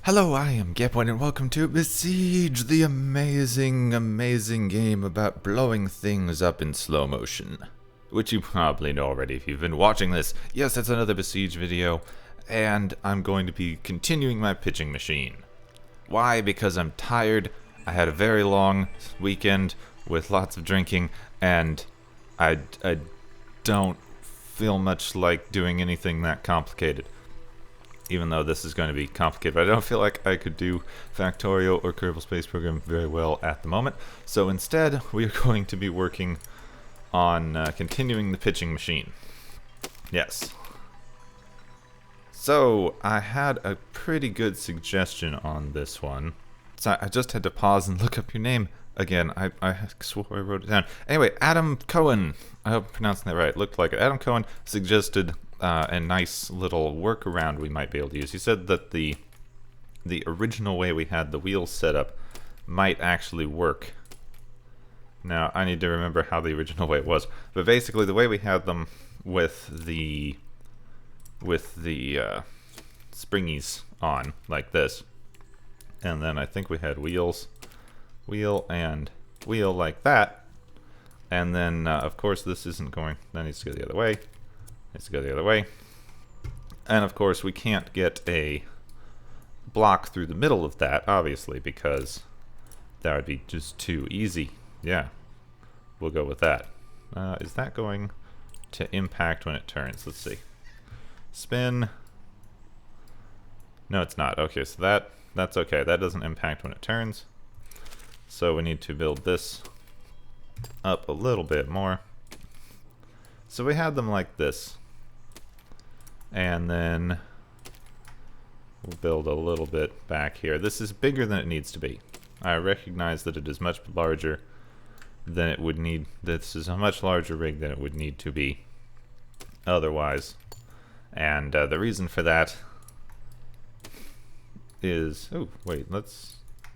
Hello, I am Gappoint and welcome to Besiege, the amazing game about blowing things up in slow motion. Which you probably know already if you've been watching this. Yes, it's another Besiege video, and I'm going to be continuing my pitching machine. Why? Because I'm tired. I had a very long weekend with lots of drinking, and I don't feel much like doing anything that complicated. Even though this is going to be complicated, but I don't feel like I could do Factorio or Kerbal Space Program very well at the moment. So instead, we are going to be working on continuing the pitching machine. Yes. So, I had a pretty good suggestion on this one. So I just had to pause and look up your name again. I swore I wrote it down. Anyway, Adam Cohen. I hope I'm pronouncing that right. Looked like it. Adam Cohen suggested a nice little workaround we might be able to use. He said that the original way we had the wheels set up might actually work. Now, I need to remember how the original way was. But basically, the way we had them with the springies on, like this. And then I think we had wheel and wheel like that. And then, of course, this isn't going, that needs to go the other way. Needs to go the other way. And of course, we can't get a block through the middle of that, obviously, because that would be just too easy. Yeah, we'll go with that. Is that going to impact when it turns? Let's see. Spin. No, it's not. Okay, so that's okay. That doesn't impact when it turns. So we need to build this up a little bit more. So we had them like this. And then we'll build a little bit back here. This is bigger than it needs to be. I recognize that it is much larger than it would need. This is a much larger rig than it would need to be otherwise. And the reason for that is, oh wait, that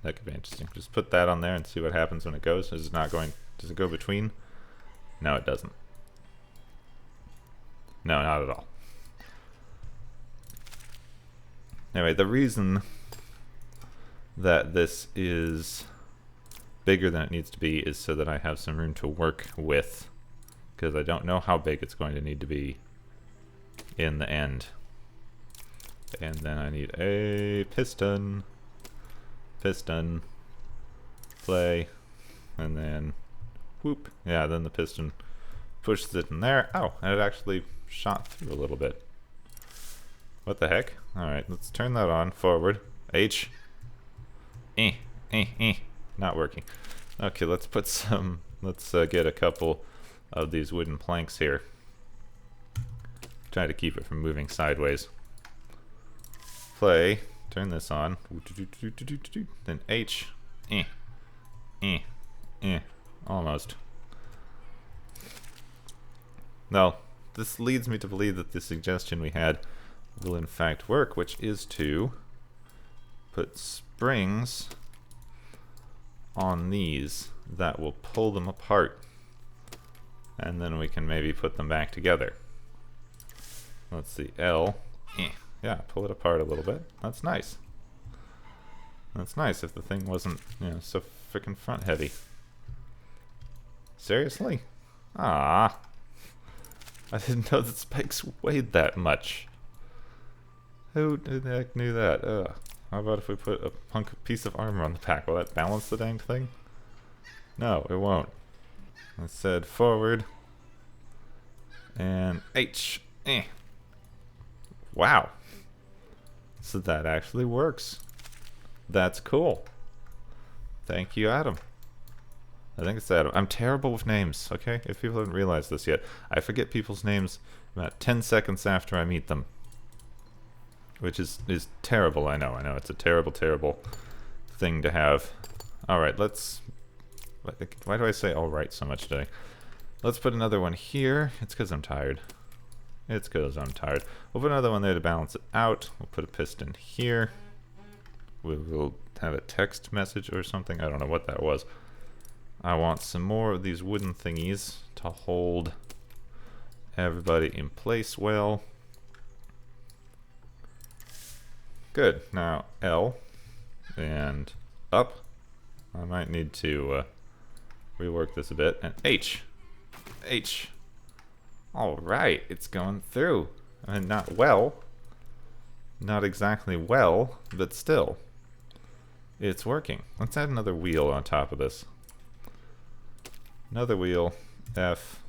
could be interesting. Just put that on there and see what happens when it goes. Is it not going, does it go between? No, it doesn't. No, not at all. Anyway, the reason that this is bigger than it needs to be is so that I have some room to work with, because I don't know how big it's going to need to be in the end. And then I need a piston, play, and then whoop. Yeah, then the piston pushes it in there. Oh, and it actually shot through a little bit. What the heck? Alright, let's turn that on. Forward. H. Not working. Okay, let's put some, let's get a couple of these wooden planks here. Try to keep it from moving sideways. Play. Turn this on. Then H. Almost. No, this leads me to believe that the suggestion we had will in fact work, which is to put springs on these that will pull them apart, and then we can maybe put them back together. Let's see, L. Yeah, pull it apart a little bit. That's nice. That's nice if the thing wasn't, so frickin' front heavy. Seriously? Ah. I didn't know that spikes weighed that much. Who the heck knew that? How about if we put a piece of armor on the back? Will that balance the dang thing? No, it won't. I said forward. And H. Wow. So that actually works. That's cool. Thank you, Adam. I think it's Adam. I'm terrible with names, okay? If people haven't realized this yet. I forget people's names about 10 seconds after I meet them. Which is terrible, I know. It's a terrible thing to have. Alright, let's... Why do I say alright so much today? Let's put another one here. It's because I'm tired. We'll put another one there to balance it out. We'll put a piston here. We'll have a text message or something. I don't know what that was. I want some more of these wooden thingies to hold everybody in place well. Good. Now L and up. I might need to rework this a bit. And H. H. Alright, it's going through. I mean, not well. Not exactly well, but still. It's working. Let's add another wheel on top of this. Another wheel. F.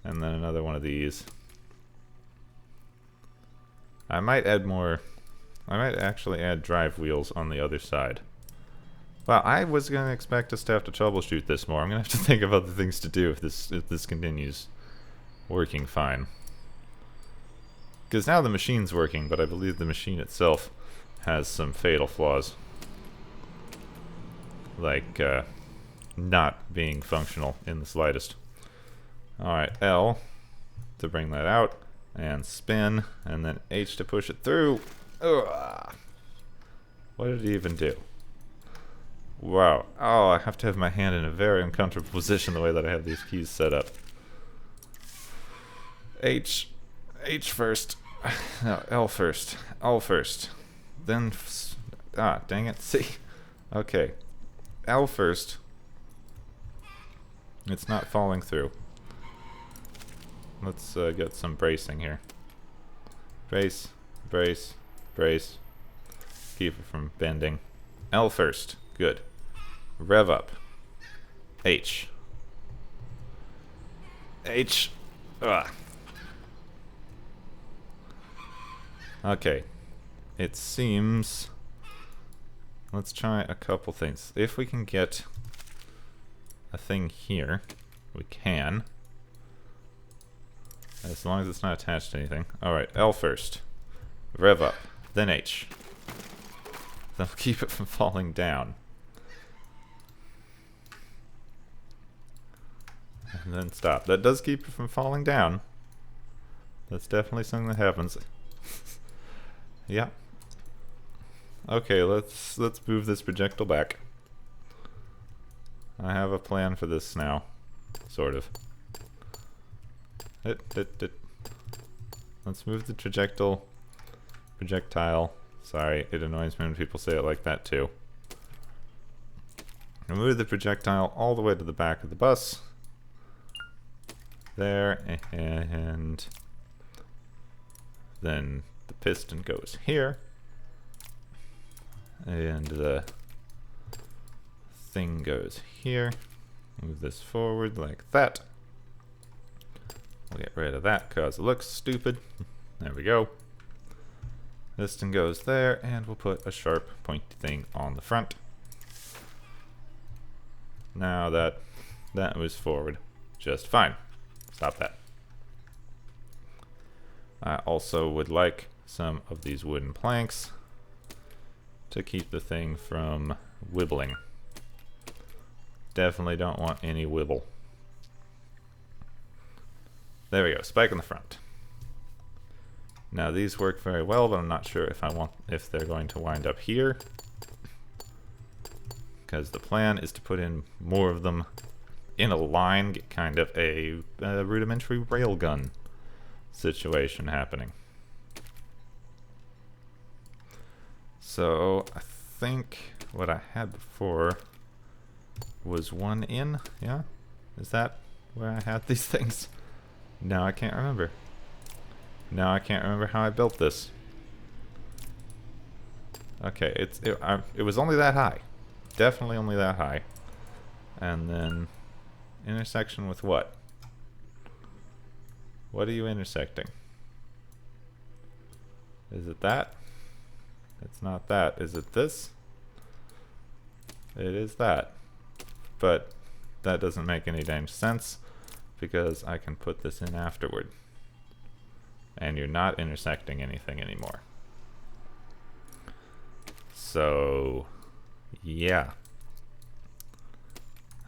And then another one of these. I might add more. I might actually add drive wheels on the other side. Well, I was going to expect us to have to troubleshoot this more. I'm going to have to think of other things to do if this continues working fine. Because now the machine's working, but I believe the machine itself has some fatal flaws. Like, not being functional in the slightest. Alright, L to bring that out, and spin, and then H to push it through. Ugh. What did it even do? Wow. Oh, I have to have my hand in a very uncomfortable position the way that I have these keys set up. H first. No, L first. L first. Then, dang it. C. Okay. L first. It's not falling through. Let's get some bracing here. Brace, brace, brace. Keep it from bending. L first. Good. Rev up. H. H. Ugh. Okay. It seems... Let's try a couple things. If we can get a thing here, we can. As long as it's not attached to anything. Alright, L first. Rev up. Then H. That'll keep it from falling down. And then stop. That does keep it from falling down. That's definitely something that happens. Yeah. Okay, let's move this projectile back. I have a plan for this now. Sort of. Let's move the projectile. Sorry, it annoys me when people say it like that too. Move the projectile all the way to the back of the bus. There, and then the piston goes here. And the thing goes here. Move this forward like that. We'll get rid of that because it looks stupid. There we go. Piston goes there, and we'll put a sharp, pointy thing on the front. Now that moves forward just fine. Stop that. I also would like some of these wooden planks to keep the thing from wibbling. Definitely don't want any wibble. There we go, spike in the front. Now these work very well, but I'm not sure if they're going to wind up here. Because the plan is to put in more of them in a line, get kind of a rudimentary railgun situation happening. So I think what I had before was one in, yeah? Is that where I had these things? Now I can't remember. Now I can't remember how I built this. Okay, it was only that high. Definitely only that high. And then intersection with what? What are you intersecting? Is it that? It's not that. Is it this? It is that. But that doesn't make any damn sense because I can put this in afterward. And you're not intersecting anything anymore. So, yeah.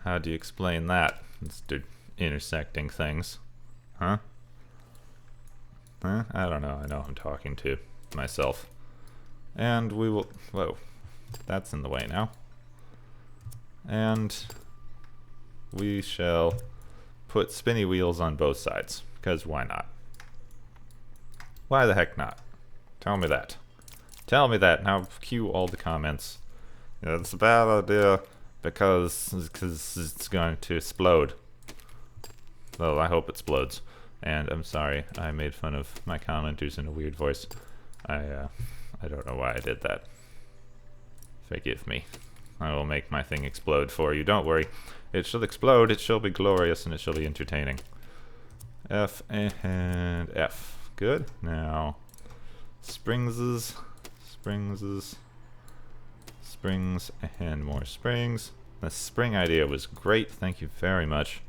How do you explain that, Mr. Intersecting things? Huh? Huh? I don't know. I know I'm talking to myself. And we will... Whoa. That's in the way now. And we shall put spinny wheels on both sides. Because why not? Why the heck not? Tell me that. Tell me that. Now cue all the comments. Yeah, it's a bad idea because it's going to explode. Well, I hope it explodes. And I'm sorry, I made fun of my commenters in a weird voice. I don't know why I did that. Forgive me. I will make my thing explode for you. Don't worry. It shall explode, it shall be glorious, and it shall be entertaining. F and F. Good. Now, springs, and more springs. The spring idea was great. Thank you very much.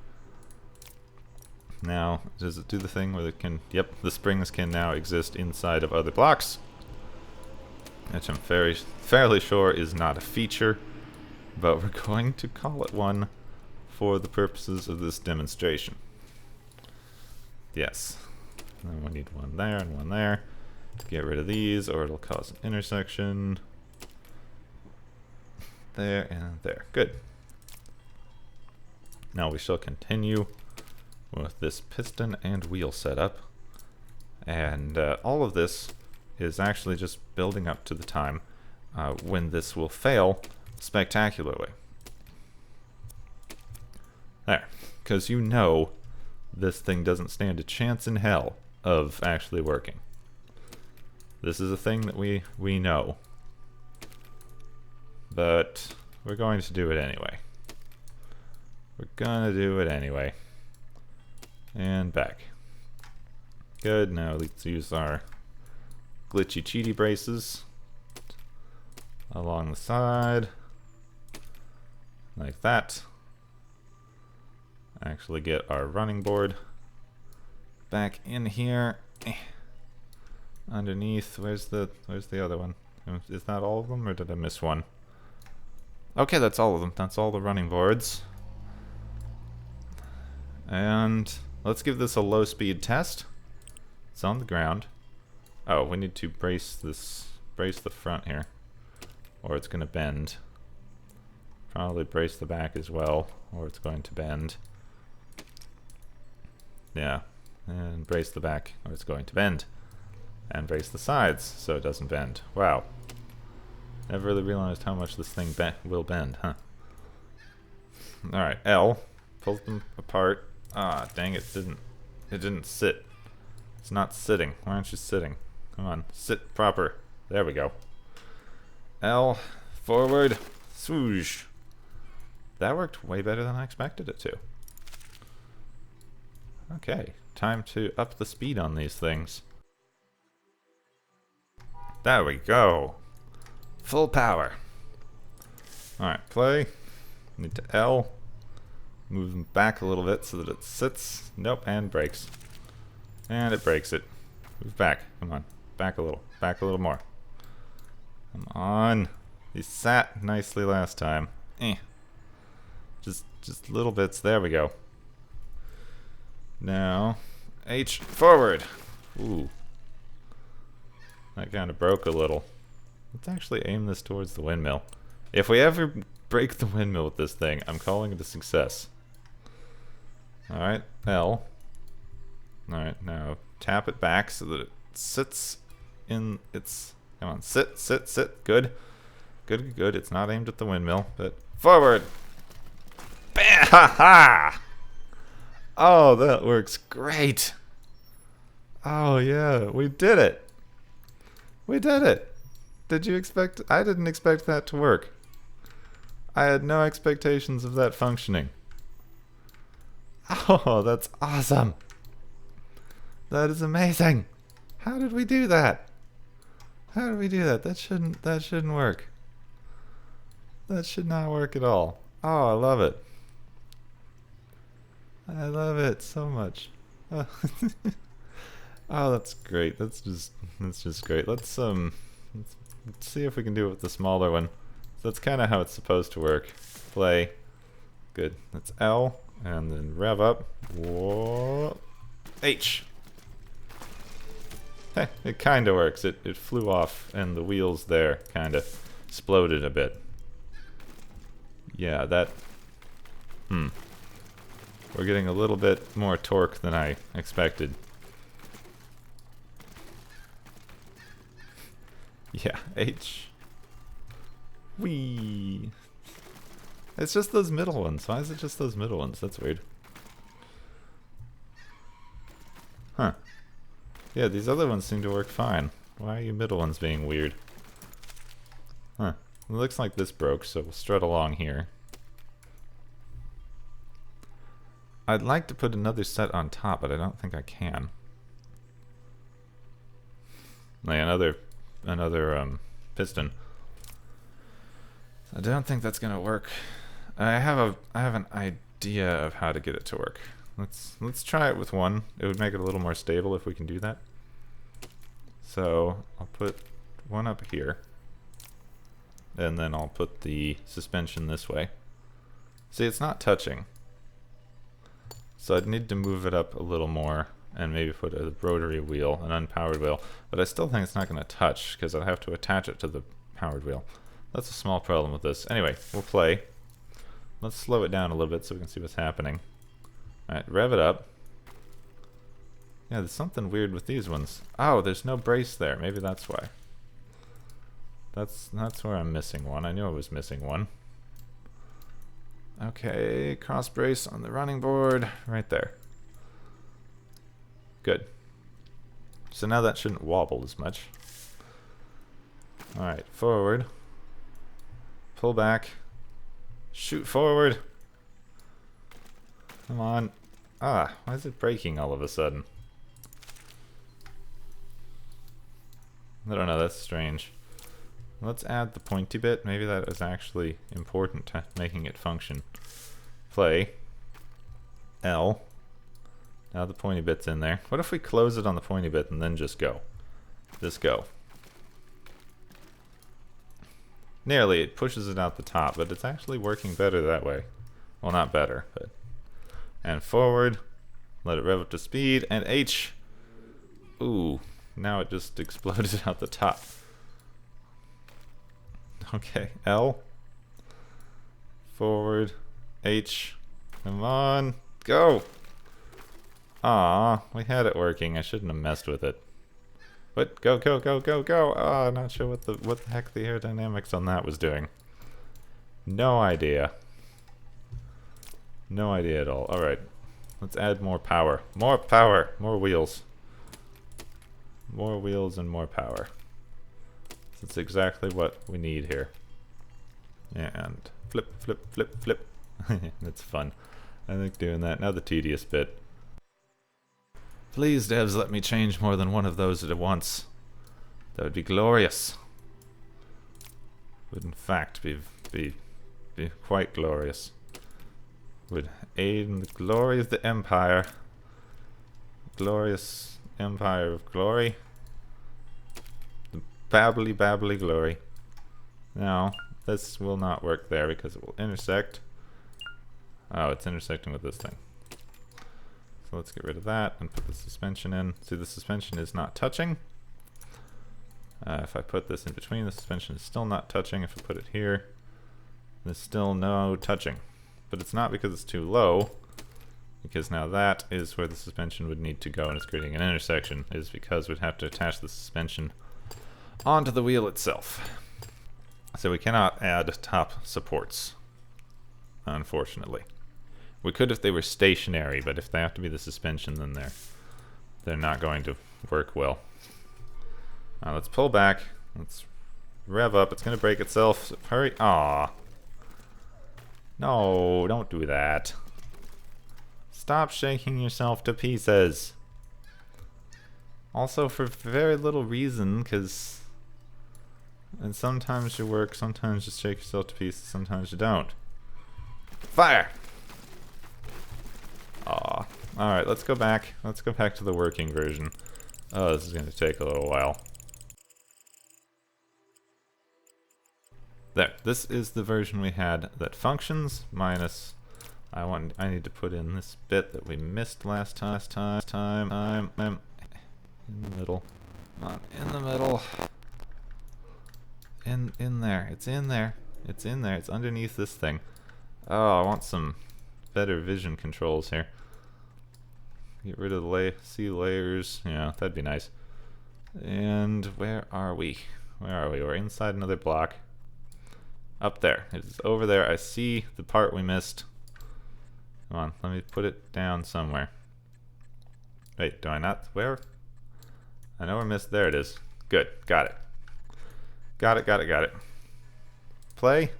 Now, does it do the thing where it can... Yep, the springs can now exist inside of other blocks. Which I'm fairly sure is not a feature. But we're going to call it one for the purposes of this demonstration. Yes. Then we need one there and one there. To get rid of these, or it'll cause an intersection. There and there. Good. Now we shall continue with this piston and wheel setup. And all of this is actually just building up to the time when this will fail spectacularly. There. Because you know this thing doesn't stand a chance in hell of actually working. This is a thing that we know. But we're going to do it anyway. We're gonna do it anyway. And back. Good, now let's use our glitchy cheaty braces along the side. Like that. Actually get our running board back in here. Underneath, where's the other one? Is that all of them, or did I miss one? Okay, that's all of them. That's all the running boards. And let's give this a low speed test. It's on the ground. Oh, we need to brace the front here, or it's gonna bend. Probably brace the back as well, or it's going to bend. Yeah, and brace the back, or it's going to bend. And brace the sides, so it doesn't bend. Wow. Never really realized how much this thing will bend, huh? Alright, L. Pulls them apart. Ah, dang it, it didn't sit. It's not sitting. Why aren't you sitting? Come on, sit proper. There we go. L, forward, swoosh. That worked way better than I expected it to. Okay, time to up the speed on these things. There we go. Full power. Alright, play. Need to L. Move them back a little bit so that it sits. Nope, and breaks. And it breaks it. Move back. Come on. Back a little. Back a little more. Come on. He sat nicely last time. Just little bits. There we go. Now, H forward. Ooh. That kind of broke a little. Let's actually aim this towards the windmill. If we ever break the windmill with this thing, I'm calling it a success. Alright, L. Alright, now tap it back so that it sits in its... Come on, sit, sit, sit. Good. Good, good, good. It's not aimed at the windmill, but forward! Bam! Ha ha! Oh, that works great! Oh yeah, we did it! We did it! Did you expect... I didn't expect that to work. I had no expectations of that functioning. Oh, that's awesome! That is amazing! How did we do that? How did we do that? That shouldn't work. That should not work at all. Oh, I love it. I love it so much. Oh, that's great. That's just great. Let's see if we can do it with the smaller one. That's kind of how it's supposed to work. Play. Good. That's L, and then rev up. Whoa. H. Hey, it kind of works. It flew off, and the wheels there kind of exploded a bit. Yeah, that... We're getting a little bit more torque than I expected. Yeah, H. Wee. It's just those middle ones. Why is it just those middle ones? That's weird. Huh. Yeah, these other ones seem to work fine. Why are you middle ones being weird? Huh. It looks like this broke, so we'll strut along here. I'd like to put another set on top, but I don't think I can. Like another piston. I don't think that's gonna work. I have an idea of how to get it to work. Let's try it with one. It would make it a little more stable if we can do that. So I'll put one up here, and then I'll put the suspension this way. See, it's not touching, so I'd need to move it up a little more and maybe put a rotary wheel, an unpowered wheel. But I still think it's not going to touch because I'd have to attach it to the powered wheel. That's a small problem with this. Anyway, we'll play. Let's slow it down a little bit so we can see what's happening. Alright, rev it up. Yeah, there's something weird with these ones. Oh, there's no brace there. Maybe that's why. That's where I'm missing one. I knew I was missing one. Okay, cross brace on the running board. Right there. Good. So now that shouldn't wobble as much. Alright, forward. Pull back. Shoot forward. Come on. Ah, why is it braking all of a sudden? I don't know, that's strange. Let's add the pointy bit. Maybe that is actually important to making it function. Play. L. Now the pointy bit's in there. What if we close it on the pointy bit and then just go? Just go. Nearly, it pushes it out the top, but it's actually working better that way. Well, not better, but... And forward. Let it rev up to speed, and H. Ooh, now it just exploded out the top. Okay, L. Forward. H. Come on. Go! Ah, we had it working. I shouldn't have messed with it. But go, go, go, go, go! Ah, not sure what the heck the aerodynamics on that was doing. No idea. No idea at all. Alright. Let's add more power. More power! More wheels. More wheels and more power. That's exactly what we need here. And flip, flip, flip, flip. That's fun. I like doing that. Now the tedious bit. Please, devs, let me change more than one of those at once. That would be glorious. Would in fact be quite glorious. Would aid in the glory of the Empire. Glorious Empire of Glory. The babbly babbly glory. Now, this will not work there because it will intersect. Oh, it's intersecting with this thing. So let's get rid of that and put the suspension in. See, the suspension is not touching. If I put this in between, the suspension is still not touching. If I put it here, there's still no touching. But it's not because it's too low, because now that is where the suspension would need to go, and it's creating an intersection, is because we'd have to attach the suspension onto the wheel itself. So we cannot add top supports, unfortunately. We could if they were stationary, but if they have to be the suspension, then they're not going to work well. Now let's pull back. Let's rev up. It's going to break itself. So hurry. Aw. No, don't do that. Stop shaking yourself to pieces. Also for very little reason, because... And sometimes you work, sometimes you shake yourself to pieces, sometimes you don't. Fire! Aw. Alright, let's go back. Let's go back to the working version. Oh, this is going to take a little while. There. This is the version we had that functions, minus... I need to put in this bit that we missed last time. I'm in the middle. Not in the middle. In there. It's in there. It's in there. It's underneath this thing. Oh, I want some better vision controls here. Get rid of the see layers. Yeah, that'd be nice. And where are we? Where are we? We're inside another block. Up there. It's over there. I see the part we missed. Come on, let me put it down somewhere. Wait, do I not? Where? I know we missed. There it is. Good. Got it. Got it. Play.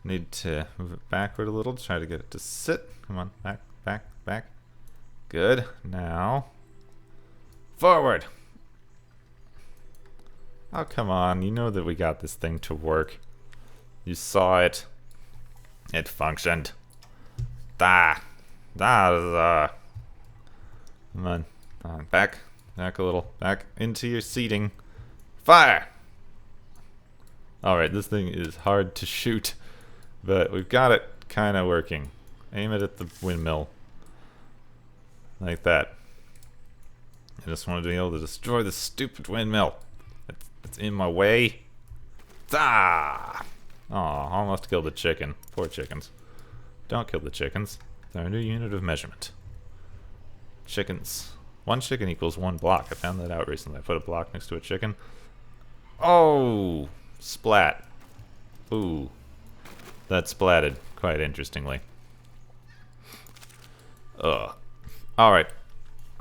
Need to move it backward a little to try to get it to sit. Come on. Back. Good. Now. Forward. Oh, come on. You know that we got this thing to work. You saw it. It functioned. Come on. Back a little. Back into your seating. Fire! Alright, this thing is hard to shoot, but we've got it kind of working. Aim it at the windmill. Like that. I just wanted to be able to destroy the stupid windmill. It's in my way. Ah! Aw, almost killed the chicken. Poor chickens. Don't kill the chickens. They're a new unit of measurement. Chickens. 1 chicken equals 1 block. I found that out recently. I put a block next to a chicken. Oh! Splat. Ooh. That splatted quite interestingly. Ugh. Alright.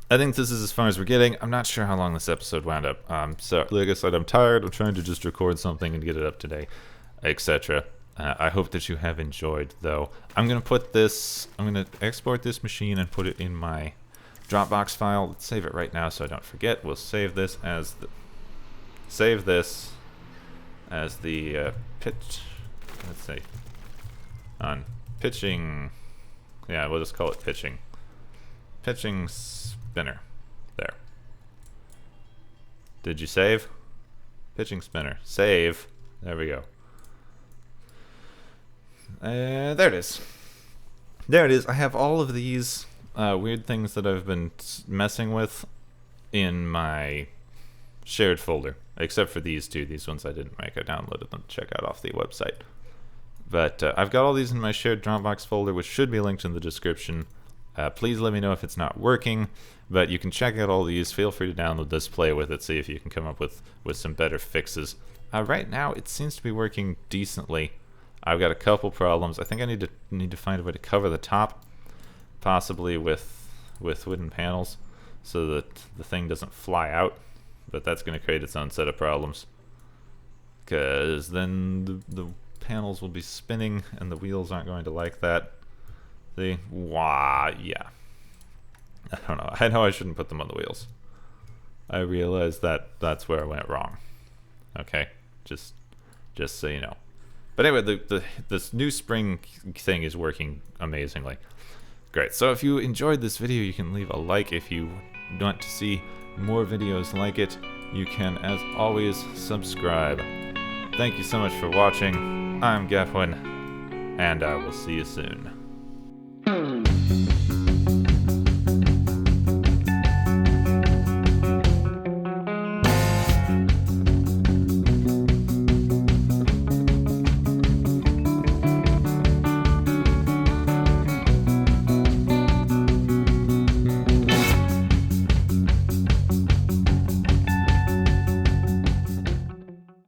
I think this is as far as we're getting. I'm not sure how long this episode wound up. So, like I said, I'm tired. I'm trying to just record something and get it up today, etc. I hope that you have enjoyed, though. I'm going to export this machine and put it in my Dropbox file. Let's save it right now so I don't forget. We'll save this as the pitch. Let's see. On pitching. Yeah, we'll just call it pitching. Pitching spinner. There. Did you save? Pitching spinner. Save. There we go. There it is. There it is. I have all of these weird things that I've been messing with in my shared folder, except for these two. These ones I didn't make. I downloaded them to check out off the website. But I've got all these in my shared Dropbox folder, which should be linked in the description. Please let me know if it's not working, but you can check out all these. Feel free to download this, play with it, see if you can come up with some better fixes. Right now, it seems to be working decently. I've got a couple problems. I think I need to find a way to cover the top, possibly with wooden panels, so that the thing doesn't fly out. But that's going to create its own set of problems, because then the panels will be spinning and the wheels aren't going to like that. See? Wah, yeah. I don't know. I know I shouldn't put them on the wheels. I realized that that's where I went wrong. Okay, just so you know. But anyway, this new spring thing is working amazingly. Great. So if you enjoyed this video, you can leave a like. If you want to see more videos like it, you can, as always, subscribe. Thank you so much for watching. I'm Gefwin, and I will see you soon.